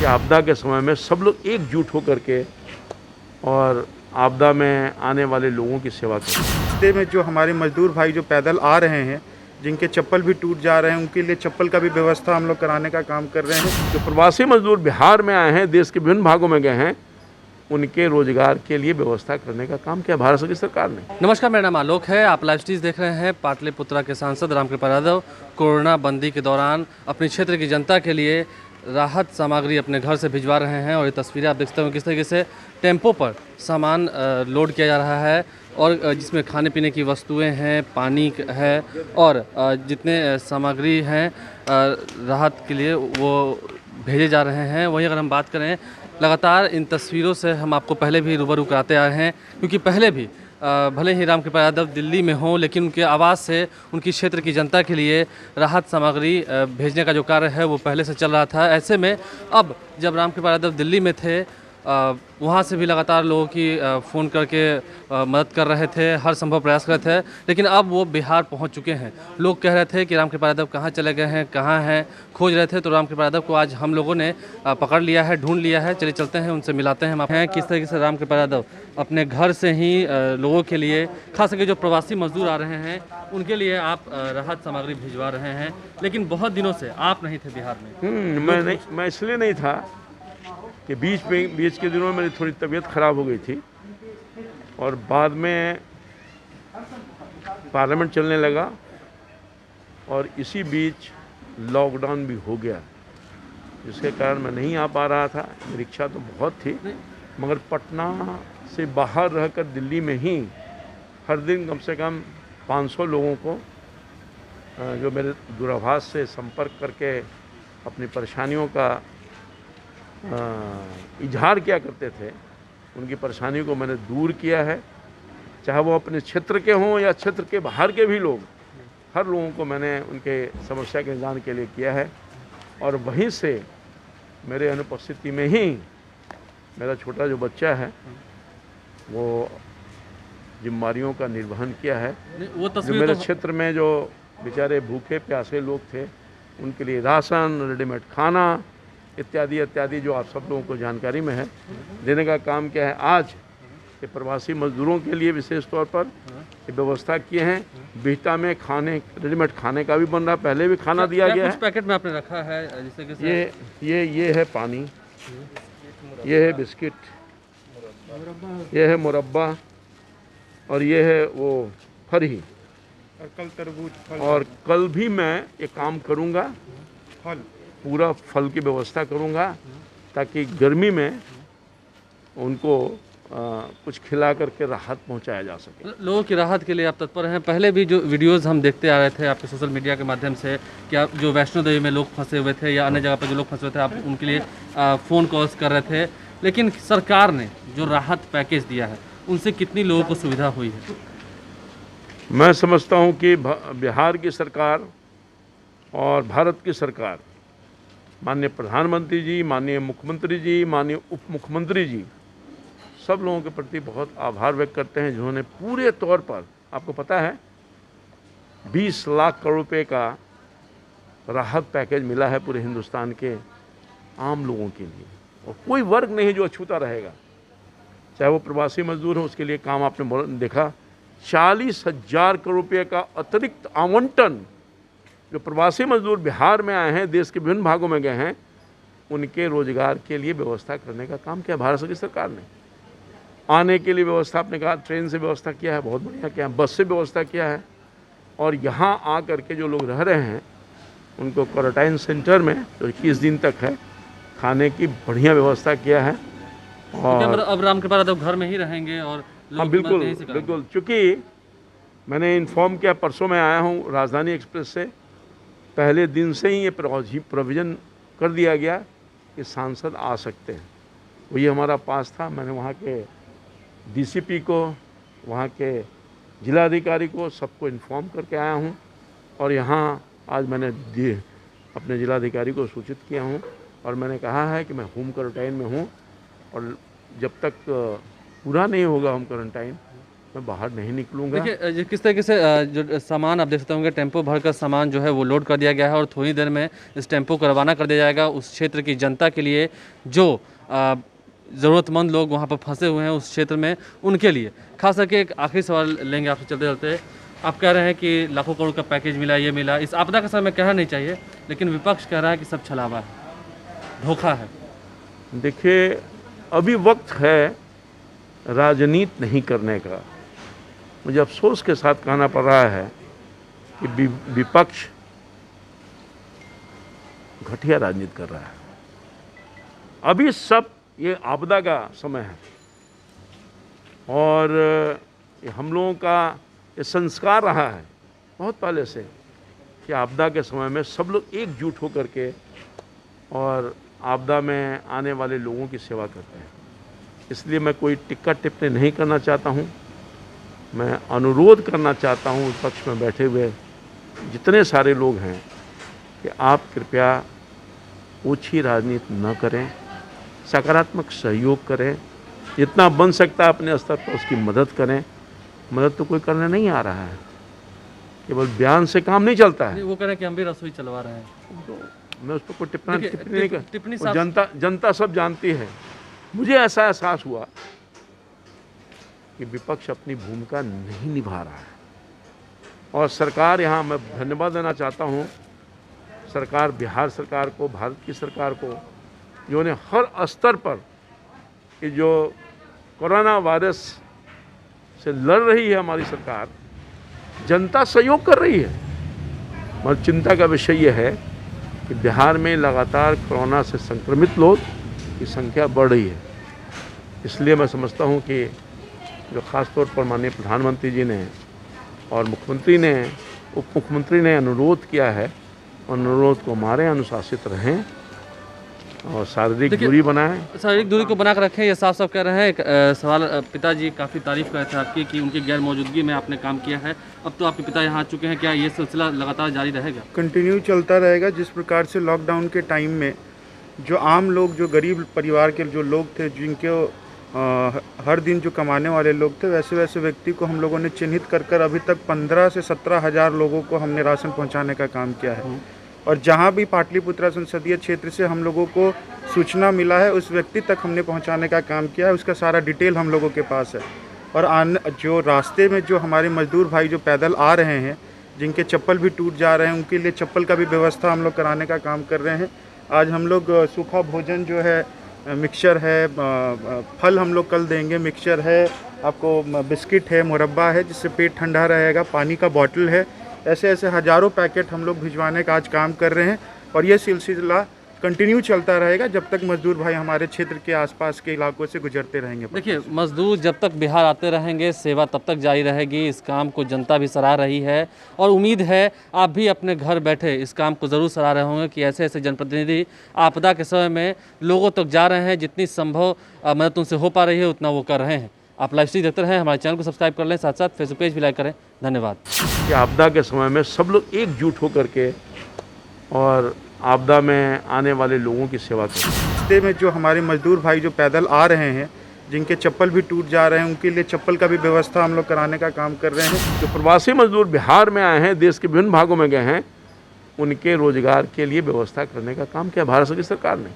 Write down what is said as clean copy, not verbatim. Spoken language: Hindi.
कि आपदा के समय में सब लोग एकजुट होकर के और आपदा में आने वाले लोगों की सेवा करें। रास्ते में जो हमारे मजदूर भाई जो पैदल आ रहे हैं, जिनके चप्पल भी टूट जा रहे हैं, उनके लिए चप्पल का भी व्यवस्था हम लोग कराने का काम कर रहे हैं। जो प्रवासी मजदूर बिहार में आए हैं, देश के विभिन्न भागों में गए हैं, उनके रोजगार के लिए व्यवस्था करने का काम किया भारत सरकार ने। नमस्कार, मेरा नाम आलोक है। आप लाइव स्ट्रीज देख रहे हैं। पाटलिपुत्रा के सांसद रामकृपाल यादव कोरोना बंदी के दौरान अपने क्षेत्र की जनता के लिए राहत सामग्री अपने घर से भिजवा रहे हैं और ये तस्वीरें आप देखते हो किस तरीके से टेम्पो पर सामान लोड किया जा रहा है और जिसमें खाने पीने की वस्तुएं हैं, पानी है और जितने सामग्री हैं राहत के लिए वो भेजे जा रहे हैं। वहीं अगर हम बात करें, लगातार इन तस्वीरों से हम आपको पहले भी रूबरू कराते आए हैं, क्योंकि पहले भी भले ही रामकृपाल यादव दिल्ली में हों, लेकिन उनके आवाज़ से उनकी क्षेत्र की जनता के लिए राहत सामग्री भेजने का जो कार्य है वो पहले से चल रहा था। ऐसे में अब जब रामकृपाल यादव दिल्ली में थे, वहाँ से भी लगातार लोगों की फ़ोन करके मदद कर रहे थे, हर संभव प्रयास कर रहे थे, लेकिन अब वो बिहार पहुँच चुके हैं। लोग कह रहे थे कि रामकृपाल यादव कहाँ चले गए हैं, कहाँ हैं, खोज रहे थे। तो रामकृपाल यादव को आज हम लोगों ने पकड़ लिया है, ढूंढ लिया है। चलिए चलते हैं, उनसे मिलाते हैं। हम हैं किस तरीके से रामकृपाल यादव अपने घर से ही लोगों के लिए, खास करके जो प्रवासी मजदूर आ रहे हैं उनके लिए आप राहत सामग्री भिजवा रहे हैं। लेकिन बहुत दिनों से आप नहीं थे बिहार में। मैं इसलिए नहीं था कि बीच के दिनों में मेरी थोड़ी तबीयत खराब हो गई थी और बाद में पार्लियामेंट चलने लगा और इसी बीच लॉकडाउन भी हो गया, जिसके कारण मैं नहीं आ पा रहा था। मेरी इच्छा तो बहुत थी, मगर पटना से बाहर रहकर दिल्ली में ही हर दिन कम से कम 500 लोगों को जो मेरे दूरभाष से संपर्क करके अपनी परेशानियों का इजहार किया करते थे, उनकी परेशानियों को मैंने दूर किया है। चाहे वो अपने क्षेत्र के हों या क्षेत्र के बाहर के भी लोग, हर लोगों को मैंने उनके समस्या के निदान के लिए किया है। और वहीं से मेरे अनुपस्थिति में ही मेरा छोटा जो बच्चा है वो जिम्मेदारियों का निर्वहन किया है। वो जो तस्वीर मेरे तो क्षेत्र में जो बेचारे भूखे प्यासे लोग थे, उनके लिए राशन, रेडीमेड खाना इत्यादि इत्यादि जो आप सब लोगों को जानकारी में है, देने का काम किया है। आज ये प्रवासी मजदूरों के लिए विशेष तौर पर ये व्यवस्था किए हैं। बिहटा में खाने, रेडीमेड खाने का भी बन रहा, पहले भी खाना दिया गया है। पैकेट में आपने रखा है जिससे कि ये है पानी, ये है बिस्किट, ये है मुरब्बा और ये है वो फरी। और कल तरबूज फल और कल भी मैं ये काम करूँगा, फल पूरा फल की व्यवस्था करूँगा ताकि गर्मी में उनको कुछ खिला करके राहत पहुँचाया जा सके। लोगों की राहत के लिए आप तत्पर हैं। पहले भी जो वीडियोस हम देखते आ रहे थे आपके सोशल मीडिया के माध्यम से, कि आप जो वैष्णो देवी में लोग फंसे हुए थे या अन्य जगह पर जो लोग फंसे हुए थे, आप उनके लिए फ़ोन कॉल्स कर रहे थे, लेकिन सरकार ने जो राहत पैकेज दिया है उनसे कितनी लोगों को सुविधा हुई है? मैं समझता हूँ कि बिहार की सरकार और भारत की सरकार, माननीय प्रधानमंत्री जी, माननीय मुख्यमंत्री जी, माननीय उप मुख्यमंत्री जी, सब लोगों के प्रति बहुत आभार व्यक्त करते हैं, जिन्होंने पूरे तौर पर, आपको पता है 20 लाख करोड़ रुपए का राहत पैकेज मिला है पूरे हिंदुस्तान के आम लोगों के लिए। और कोई वर्ग नहीं जो अछूता रहेगा, चाहे वो प्रवासी मजदूर हो, उसके लिए काम आपने देखा। 40,000 करोड़ रुपये का अतिरिक्त आवंटन जो प्रवासी मजदूर बिहार में आए हैं, देश के विभिन्न भागों में गए हैं, उनके रोजगार के लिए व्यवस्था करने का काम किया भारत सरकार ने। आने के लिए व्यवस्था, आपने कहा ट्रेन से व्यवस्था किया है, बहुत बढ़िया किया है, बस से व्यवस्था किया है। और यहाँ आ करके जो लोग रह रहे हैं उनको क्वारंटाइन सेंटर में जो 21 दिन तक है, खाने की बढ़िया व्यवस्था किया है। और मतलब अब रामकृपाल यादव घर में ही रहेंगे और हाँ बिल्कुल, चूँकि मैंने इन्फॉर्म किया, परसों मैं आया हूँ राजधानी एक्सप्रेस से, पहले दिन से ही ये प्रोविज़न कर दिया गया कि सांसद आ सकते हैं। वही हमारा पास था। मैंने वहाँ के डीसीपी को, वहाँ के जिलाधिकारी को, सबको इन्फॉर्म करके आया हूँ। और यहाँ आज मैंने अपने जिलाधिकारी को सूचित किया हूँ और मैंने कहा है कि मैं होम क्वारंटाइन में हूँ और जब तक पूरा नहीं होगा होम क्वारंटाइन, मैं बाहर नहीं निकलूँगा। देखिए किस तरीके से जो सामान आप देख सकते होंगे, टेम्पो भरकर सामान जो है वो लोड कर दिया गया है और थोड़ी देर में इस टेम्पो को रवाना कर दिया जाएगा उस क्षेत्र की जनता के लिए जो ज़रूरतमंद लोग वहाँ पर फंसे हुए हैं उस क्षेत्र में, उनके लिए। खास करके एक आखिरी सवाल लेंगे आपसे चलते चलते। आप कह रहे हैं कि लाखों करोड़ का पैकेज मिला, ये मिला, इस आपदा का समय में कहना नहीं चाहिए, लेकिन विपक्ष कह रहा है कि सब छलावा है, धोखा है। देखिए, अभी वक्त है राजनीति नहीं करने का। मुझे अफसोस के साथ कहना पड़ रहा है कि विपक्ष घटिया राजनीति कर रहा है। अभी सब ये आपदा का समय है और ये हम लोगों का ये संस्कार रहा है बहुत पहले से कि आपदा के समय में सब लोग एकजुट होकर के और आपदा में आने वाले लोगों की सेवा करते हैं। इसलिए मैं कोई टिक्का टिप्पणी नहीं करना चाहता हूँ। मैं अनुरोध करना चाहता हूँ विपक्ष में बैठे हुए जितने सारे लोग हैं कि आप कृपया ओछी राजनीति न करें, सकारात्मक सहयोग करें, जितना बन सकता है अपने स्तर पर उसकी मदद करें। मदद तो कोई करने नहीं आ रहा है, केवल बयान से काम नहीं चलता है। वो कह रहे हैं कि हम भी रसोई चलवा रहे हैं, तो मैं उस पर कोई टिप्पणी नहीं कर, टिप्पणी वो जनता सब जानती है। मुझे ऐसा एहसास हुआ कि विपक्ष अपनी भूमिका नहीं निभा रहा है और सरकार, यहाँ मैं धन्यवाद देना चाहता हूँ सरकार, बिहार सरकार को, भारत की सरकार को, जिन्होंने हर स्तर पर कि जो कोरोना वायरस से लड़ रही है हमारी सरकार, जनता सहयोग कर रही है। मगर चिंता का विषय यह है कि बिहार में लगातार कोरोना से संक्रमित लोग की संख्या बढ़ रही है। इसलिए मैं समझता हूँ कि जो ख़ास तौर पर माननीय प्रधानमंत्री जी ने और मुख्यमंत्री ने, उप मुख्यमंत्री ने अनुरोध किया है, अनुरोध को हमारे अनुशासित रहें और शारीरिक दूरी बनाएं। शारीरिक दूरी को बनाकर रखें, ये साफ साफ कह रहे हैं। एक सवाल, पिताजी काफ़ी तारीफ कर रहे थे आपकी कि उनकी गैर मौजूदगी में आपने काम किया है। अब तो आपके पिता यहाँ आ चुके हैं, क्या ये सिलसिला लगातार जारी रहेगा? कंटिन्यू चलता रहेगा। जिस प्रकार से लॉकडाउन के टाइम में जो आम लोग, जो गरीब परिवार के जो लोग थे, जिनके हर दिन जो कमाने वाले लोग थे, वैसे वैसे व्यक्ति को हम लोगों ने चिन्हित कर अभी तक 15 से 17 हज़ार लोगों को हमने राशन पहुंचाने का काम किया है। और जहां भी पाटलिपुत्रा संसदीय क्षेत्र से हम लोगों को सूचना मिला है, उस व्यक्ति तक हमने पहुंचाने का काम किया है। उसका सारा डिटेल हम लोगों के पास है। और जो रास्ते में जो हमारे मजदूर भाई जो पैदल आ रहे हैं, जिनके चप्पल भी टूट जा रहे हैं, उनके लिए चप्पल का भी व्यवस्था हम लोग कराने का काम कर रहे हैं। आज हम लोग सूखा भोजन जो है, मिक्सचर है, फल हम लोग कल देंगे, मिक्सचर है, आपको बिस्किट है, मुरब्बा है जिससे पेट ठंडा रहेगा, पानी का बॉटल है, ऐसे ऐसे हज़ारों पैकेट हम लोग भिजवाने का आज काम कर रहे हैं। और ये सिलसिला कंटिन्यू चलता रहेगा जब तक मजदूर भाई हमारे क्षेत्र के आसपास के इलाकों से गुजरते रहेंगे। देखिए, मजदूर जब तक बिहार आते रहेंगे, सेवा तब तक जारी रहेगी। इस काम को जनता भी सराह रही है और उम्मीद है आप भी अपने घर बैठे इस काम को ज़रूर सराह रहे होंगे कि ऐसे ऐसे जनप्रतिनिधि आपदा के समय में लोगों तक जा रहे हैं, जितनी संभव मदद उनसे हो पा रही है उतना वो कर रहे हैं। आप लाइव स्ट्रीम देखते रहें, हमारे चैनल को सब्सक्राइब कर लें, साथ साथ फेसबुक पेज भी लाइक करें। धन्यवाद। कि आपदा के समय में सब लोग एकजुट होकर के और आपदा में आने वाले लोगों की सेवा करें। रास्ते में जो हमारे मजदूर भाई जो पैदल आ रहे हैं, जिनके चप्पल भी टूट जा रहे हैं, उनके लिए चप्पल का भी व्यवस्था हम लोग कराने का काम कर रहे हैं। जो प्रवासी मजदूर बिहार में आए हैं, देश के विभिन्न भागों में गए हैं, उनके रोजगार के लिए व्यवस्था करने का काम किया भारत की सरकार ने।